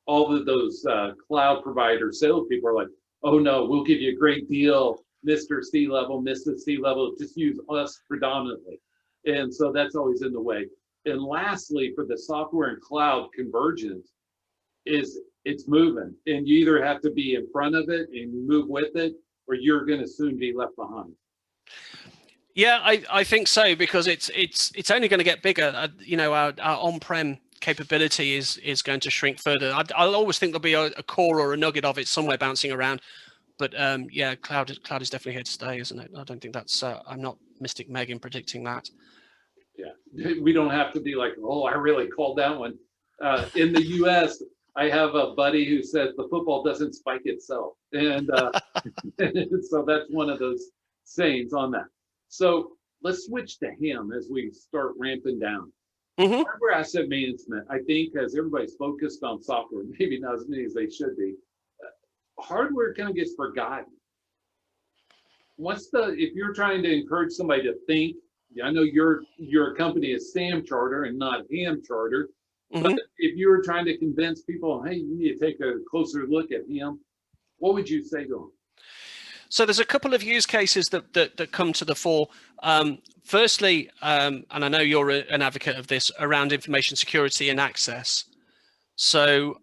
all of those cloud provider salespeople are like, oh no, we'll give you a great deal, Mr. C-level, Mrs. C-level, just use us predominantly. And so that's always in the way. And lastly, for the software and cloud convergence, it's moving, and you either have to be in front of it and move with it, or you're going to soon be left behind. Yeah, I think so, because it's only going to get bigger. You know, our on-prem capability is going to shrink further. I'll always think there'll be a core or a nugget of it somewhere bouncing around. But yeah, cloud is definitely here to stay, isn't it? I don't think that's. I'm not Mystic Meg in predicting that. Yeah, we don't have to be like, oh, I really called that one. In the U.S., I have a buddy who says the football doesn't spike itself, and so that's one of those sayings on that. So let's switch to him as we start ramping down. Mm-hmm. Hardware asset management, I think, as everybody's focused on software, maybe not as many as they should be, hardware kind of gets forgotten. If you're trying to encourage somebody to think, I know your company is SAM charter and not HAM charter, mm-hmm. But if you were trying to convince people, hey, you need to take a closer look at HAM, what would you say to them? So there's a couple of use cases that come to the fore. Firstly, and I know you're an advocate of this, around information security and access. So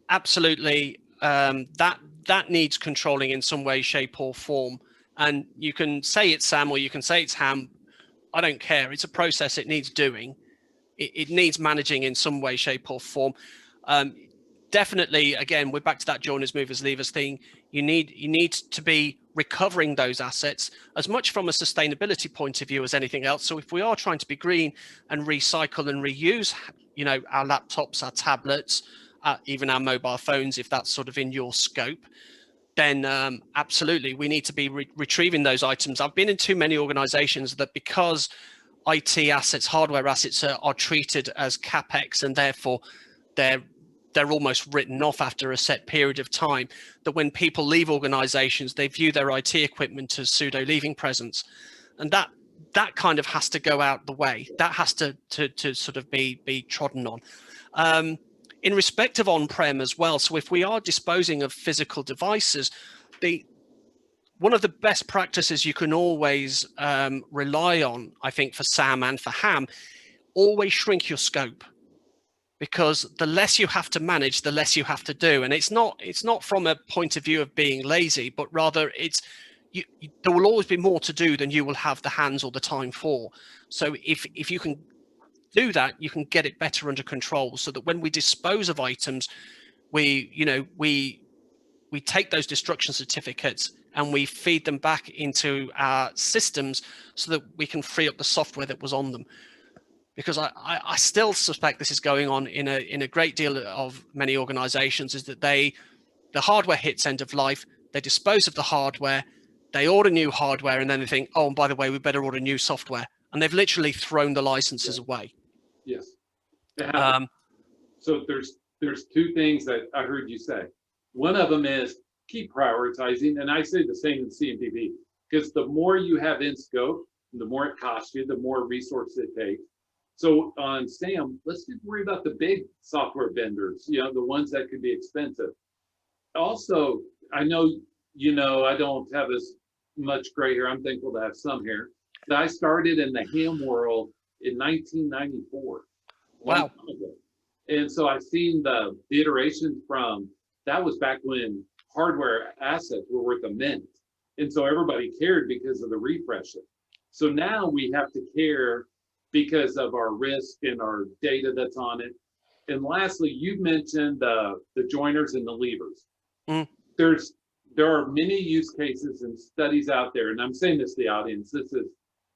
absolutely, that needs controlling in some way, shape, or form. And you can say it's SAM or you can say it's HAM. I don't care. It's a process. It needs doing. It needs managing in some way, shape, or form. Definitely, again, we're back to that joiners, movers, leavers thing. You need to be recovering those assets as much from a sustainability point of view as anything else. So if we are trying to be green and recycle and reuse, our laptops, our tablets, even our mobile phones, if that's sort of in your scope, then absolutely, we need to be retrieving those items. I've been in too many organizations that because IT assets, hardware assets are treated as CapEx and therefore they're almost written off after a set period of time, that when people leave organizations, they view their IT equipment as pseudo leaving presents. And that kind of has to go out the way. That has to sort of be trodden on. In respect of on-prem as well, so if we are disposing of physical devices, one of the best practices you can always rely on, I think, for SAM and for HAM, always shrink your scope, because the less you have to manage, the less you have to do. And it's not from a point of view of being lazy, but rather there will always be more to do than you will have the hands or the time for. So if you can do that, you can get it better under control, so that when we dispose of items, we take those destruction certificates and we feed them back into our systems so that we can free up the software that was on them. Because I still suspect this is going on in a great deal of many organizations, is that the hardware hits end of life, they dispose of the hardware, they order new hardware, and then they think, oh, and by the way, we better order new software. And they've literally thrown the licenses away. Yes. So there's two things that I heard you say. One of them is keep prioritizing, and I say the same in CMDB, because the more you have in scope, the more it costs you, the more resources it takes. So on SAM, let's just worry about the big software vendors, the ones that could be expensive. Also, I know, I don't have as much gray hair. I'm thankful to have some hair. But I started in the ham world in 1994. Wow. And so I've seen the iteration from, that was back when hardware assets were worth a mint. And so everybody cared because of the refreshing. So now we have to care because of our risk and our data that's on it. And lastly, you mentioned the joiners and the leavers. Mm. There are many use cases and studies out there, and I'm saying this to the audience, this is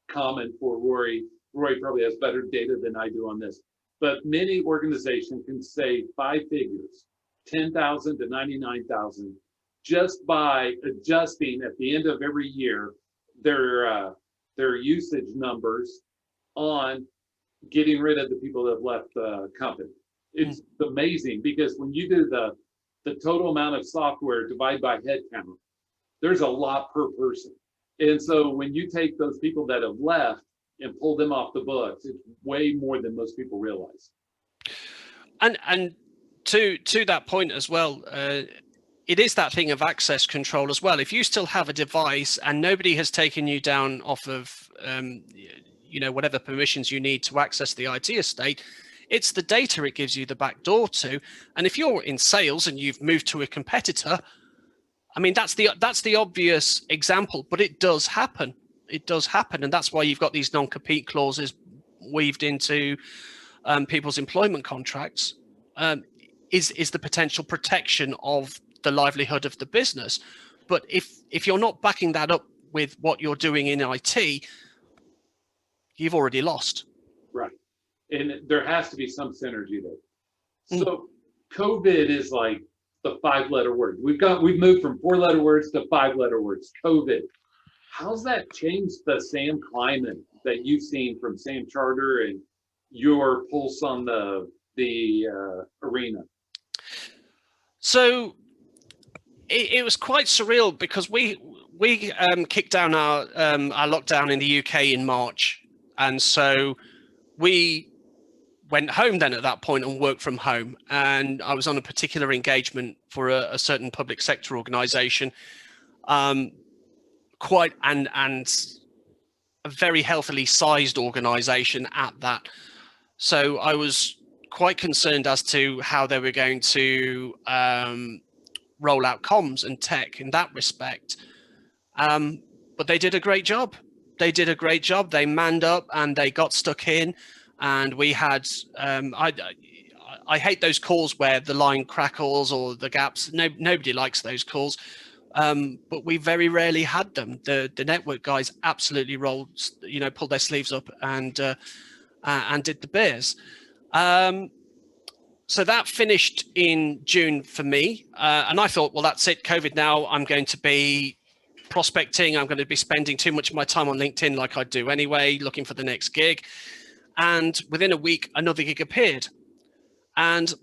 common for Rory. Rory probably has better data than I do on this, but many organizations can save 5 figures, 10,000 to 99,000, just by adjusting at the end of every year their usage numbers on getting rid of the people that have left the company. It's amazing, because when you do the total amount of software divided by head count, there's a lot per person. And so when you take those people that have left and pull them off the books, it's way more than most people realize. And to that point as well, it is that thing of access control as well. If you still have a device and nobody has taken you down off of whatever permissions you need to access the IT estate, it's the data it gives you the back door to. And if you're in sales and you've moved to a competitor, I mean, that's the obvious example, but it does happen. It does happen. And that's why you've got these non-compete clauses weaved into people's employment contracts, is the potential protection of the livelihood of the business. But if you're not backing that up with what you're doing in IT, you've already lost. Right. And there has to be some synergy there. So COVID is like the 5-letter word. We've moved from 4-letter words to 5-letter words, COVID. How's that changed the SAM climate that you've seen from SAM Charter and your pulse on the arena? So it was quite surreal, because we kicked down our lockdown in the UK in March. And so we went home then at that point and worked from home. And I was on a particular engagement for a certain public sector organization, and a very healthily sized organization at that. So I was quite concerned as to how they were going to roll out comms and tech in that respect. But they did a great job. They did a great job. They manned up and they got stuck in. And we had, I hate those calls where the line crackles or the gaps. Nobody likes those calls. But we very rarely had them. The network guys absolutely pulled their sleeves up and did the bears. So that finished in June for me. And I thought, well, that's it. COVID now. I'm going to be prospecting. I'm going to be spending too much of my time on LinkedIn like I do anyway, looking for the next gig. And within a week, another gig appeared. And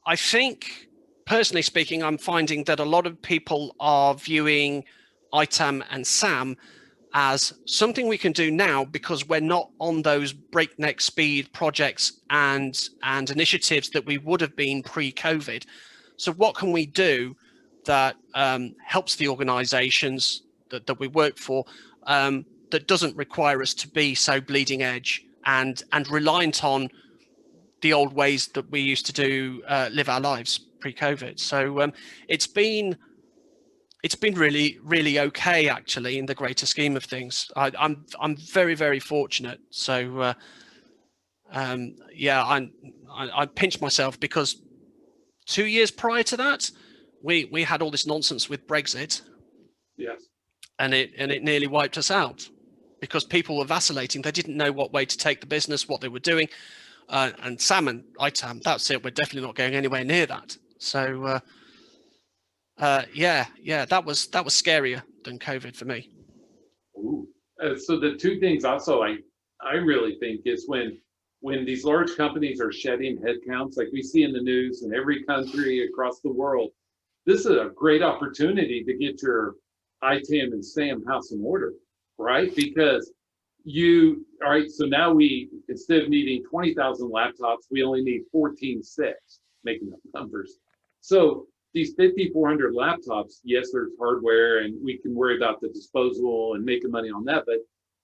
I think, personally speaking, I'm finding that a lot of people are viewing ITAM and SAM as something we can do now because we're not on those breakneck speed projects and initiatives that we would have been pre-COVID. So what can we do that helps the organizations that we work for, that doesn't require us to be so bleeding edge and reliant on the old ways that we used to do live our lives pre-COVID. So it's been really, really okay, actually, in the greater scheme of things. I'm very, very fortunate. So I pinch myself because 2 years prior to that, we had all this nonsense with Brexit. Yes. And it nearly wiped us out because people were vacillating. They didn't know what way to take the business, what they were doing. And SAM and ITAM, that's it. We're definitely not going anywhere near that. So that was scarier than COVID for me. Ooh. So the two things also I really think is when these large companies are shedding headcounts, like we see in the news in every country across the world, this is a great opportunity to get your ITAM and SAM house in order, right? Because all right, so now we, instead of needing 20,000 laptops, we only need 14.6, making up numbers. So these 5,400 laptops, yes, there's hardware and we can worry about the disposal and making money on that, but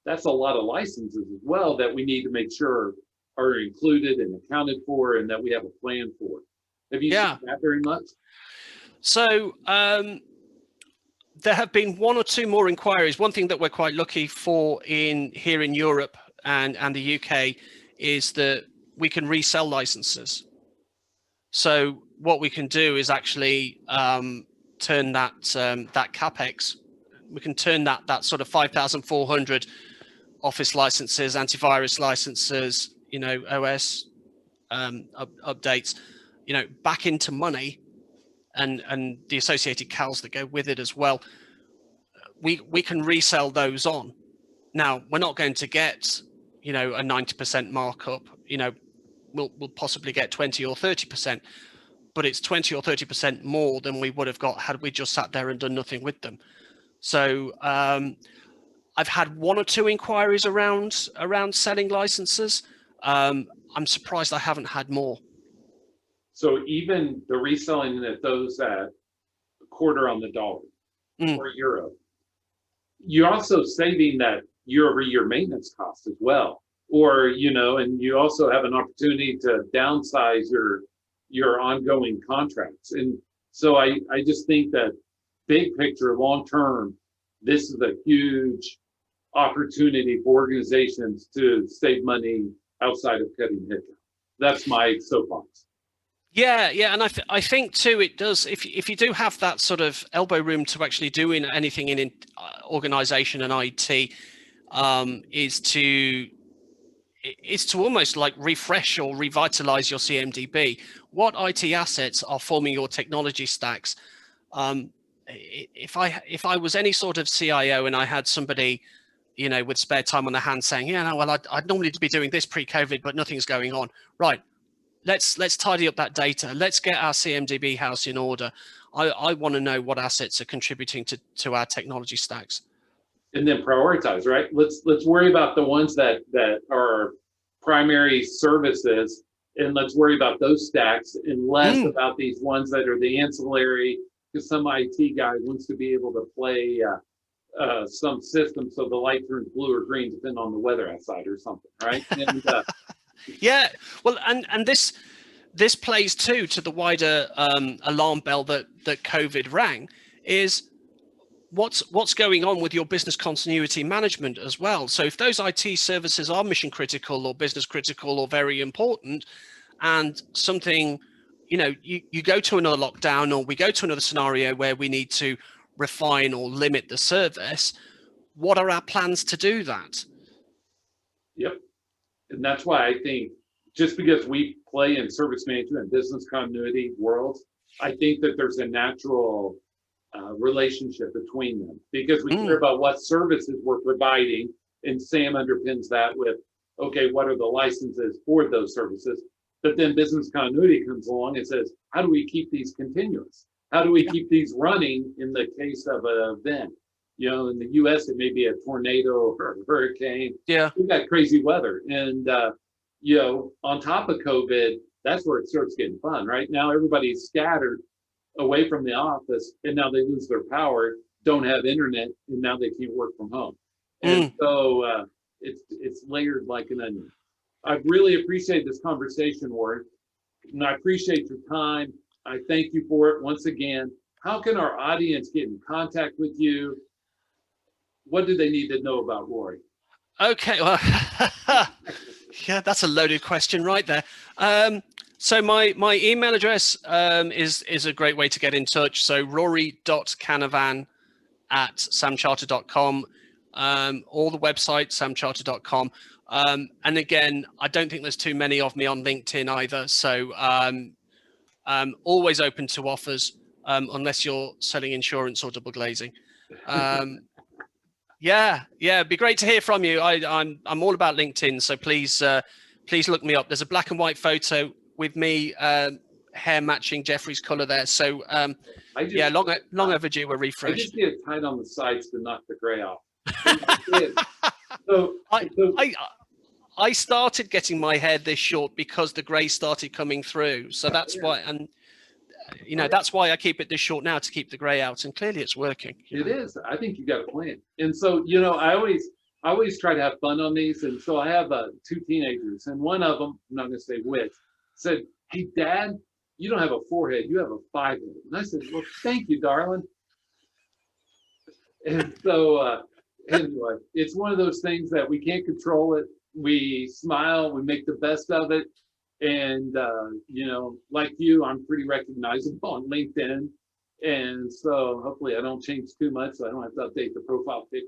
that's a lot of licenses as well that we need to make sure are included and accounted for and that we have a plan for. Have you seen that very much? So there have been one or two more inquiries. One thing that we're quite lucky for here in Europe and the UK is that we can resell licenses. So what we can do is actually turn that capex. We can turn that sort of 5,400 Office licenses, antivirus licenses, OS updates, back into money, and the associated CALs that go with it as well. We can resell those on. Now we're not going to get a 90% markup. We'll possibly get 20 or 30%, but it's 20 or 30% more than we would have got had we just sat there and done nothing with them. So I've had one or two inquiries around selling licenses. I'm surprised I haven't had more. So even the reselling at those at a quarter on the dollar or euro, you're also saving that year-over-year maintenance cost as well. Or, and you also have an opportunity to downsize your ongoing contracts. And so I just think that big picture, long term, this is a huge opportunity for organizations to save money outside of cutting headcount. That's my soapbox. Yeah, and I think too it does. If you do have that sort of elbow room to actually do anything in organization and IT, is to almost like refresh or revitalize your CMDB. What IT assets are forming your technology stacks? If I was any sort of CIO and I had somebody, with spare time on their hands saying, I'd normally be doing this pre-COVID, but nothing's going on. Right. Let's tidy up that data. Let's get our CMDB house in order. I want to know what assets are contributing to our technology stacks. And then prioritize, right? Let's worry about the ones that are primary services, and let's worry about those stacks and less about these ones that are the ancillary, because some IT guy wants to be able to play some system so the light turns blue or green depending on the weather outside or something, right? And yeah, well, and this this plays too to the wider alarm bell that COVID rang, is what's going on with your business continuity management as well. So if those IT services are mission critical or business critical or very important, and something, you go to another lockdown, or we go to another scenario where we need to refine or limit the service, what are our plans to do that? Yep. And that's why I think, just because we play in service management and business continuity worlds, I think that there's a natural relationship between them, because we care about what services we're providing, and Sam underpins that with, okay, what are the licenses for those services? But then business continuity comes along and says, how do we keep these continuous? How do we keep these running in the case of an event? In the US, it may be a tornado or a hurricane. Yeah. We've got crazy weather. And, on top of COVID, that's where it starts getting fun. Right now, everybody's scattered away from the office, and now they lose their power, don't have internet, and now they can't work from home. And so it's layered like an onion. I really appreciate this conversation, Warren, and I appreciate your time. I thank you for it once again. How can our audience get in contact with you? What do they need to know about Rory? Okay, well, yeah, that's a loaded question right there. So my email address is a great way to get in touch. So rory.canavan@samcharter.com, or the website samcharter.com. And again, I don't think there's too many of me on LinkedIn either. So always open to offers, unless you're selling insurance or double glazing. Yeah, it'd be great to hear from you. I'm all about LinkedIn, so please look me up. There's a black and white photo with me, hair matching Jeffrey's color there. So long overdue a refresh. I just get it tight on the sides to knock the gray off. I started getting my hair this short because the gray started coming through. So that's why, and that's why I keep it this short now, to keep the gray out, and clearly it's working. It is. I think you got a plan. And so, I always try to have fun on these. And so I have 2 teenagers, and one of them, I'm not going to say which, said, "Hey, Dad, you don't have a forehead, you have a 5-head." And I said, "Well, thank you, darling." And so anyway, it's one of those things that we can't control it. We smile, we make the best of it. And, like you, I'm pretty recognizable on LinkedIn. And so hopefully I don't change too much, so I don't have to update the profile pic.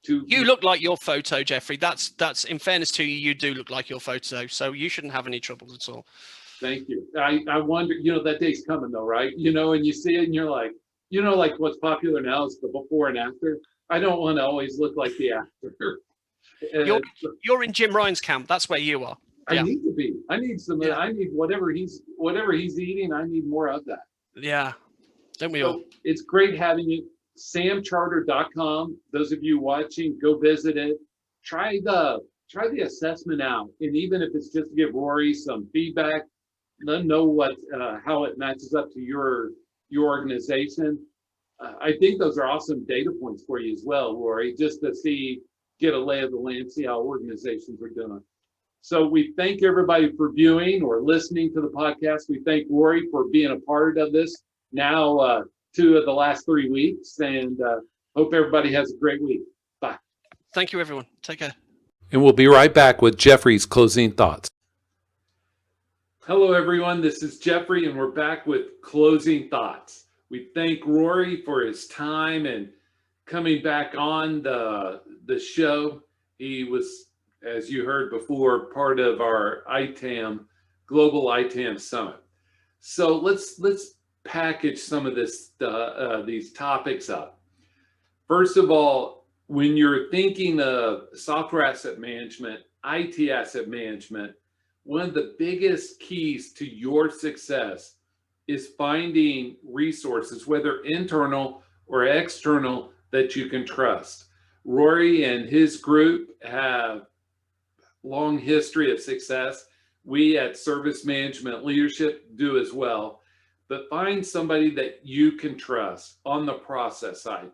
You look like your photo, Jeffrey. That's in fairness to you, you do look like your photo. So you shouldn't have any troubles at all. Thank you. I wonder, that day's coming though, right? And you see it and you're like, like what's popular now is the before and after. I don't want to always look like the after. You're in Jim Ryan's camp. That's where you are. I need to be. I need some. Yeah. I need whatever he's eating. I need more of that. Yeah, don't we all? It's great having you. samcharter.com. Those of you watching, go visit it. Try the assessment out, and even if it's just to give Rory some feedback, let him know how it matches up to your organization. I think those are awesome data points for you as well, Rory, just to get a lay of the land, see how organizations are doing. So we thank everybody for viewing or listening to the podcast. We thank Rory for being a part of this now 2 of the last 3 weeks, and hope everybody has a great week. Bye. Thank you, everyone. Take care. And we'll be right back with Jeffrey's closing thoughts. Hello, everyone. This is Jeffrey, and we're back with closing thoughts. We thank Rory for his time and coming back on the show. He was, as you heard before, part of our Global ITAM Summit. So let's package some of these topics up. First of all, when you're thinking of software asset management, IT asset management, one of the biggest keys to your success is finding resources, whether internal or external, that you can trust. Rory and his group have long history of success. We at Service Management Leadership do as well. But find somebody that you can trust on the process side.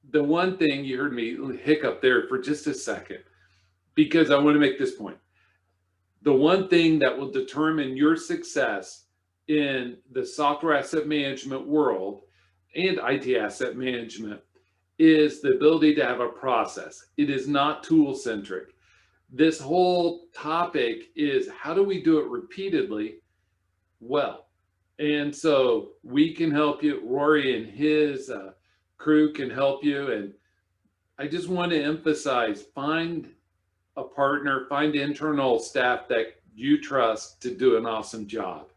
The one thing, you heard me hiccup there for just a second, because I want to make this point. The one thing that will determine your success in the software asset management world and IT asset management is the ability to have a process. It is not tool centric. This whole topic is how do we do it repeatedly well? And so we can help you. Rory and his crew can help you. And I just want to emphasize, find a partner, find internal staff that you trust to do an awesome job.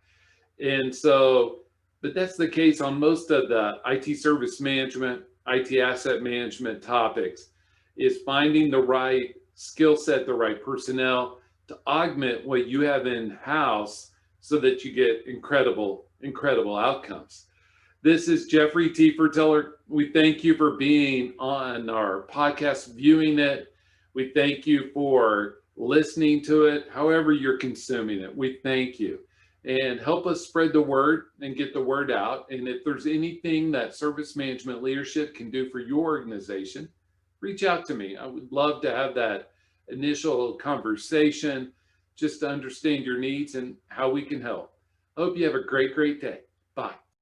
And so, but that's the case on most of the IT service management, IT asset management topics, is finding the right skill set, the right personnel to augment what you have in house so that you get incredible outcomes. This is Jeffrey Tefertiller. We thank you for being on our podcast, viewing it. We thank you for listening to it, however you're consuming it. We thank you. And help us spread the word and get the word out. And if there's anything that service management leadership can do for your organization, reach out to me. I would love to have that initial conversation just to understand your needs and how we can help. I hope you have a great day.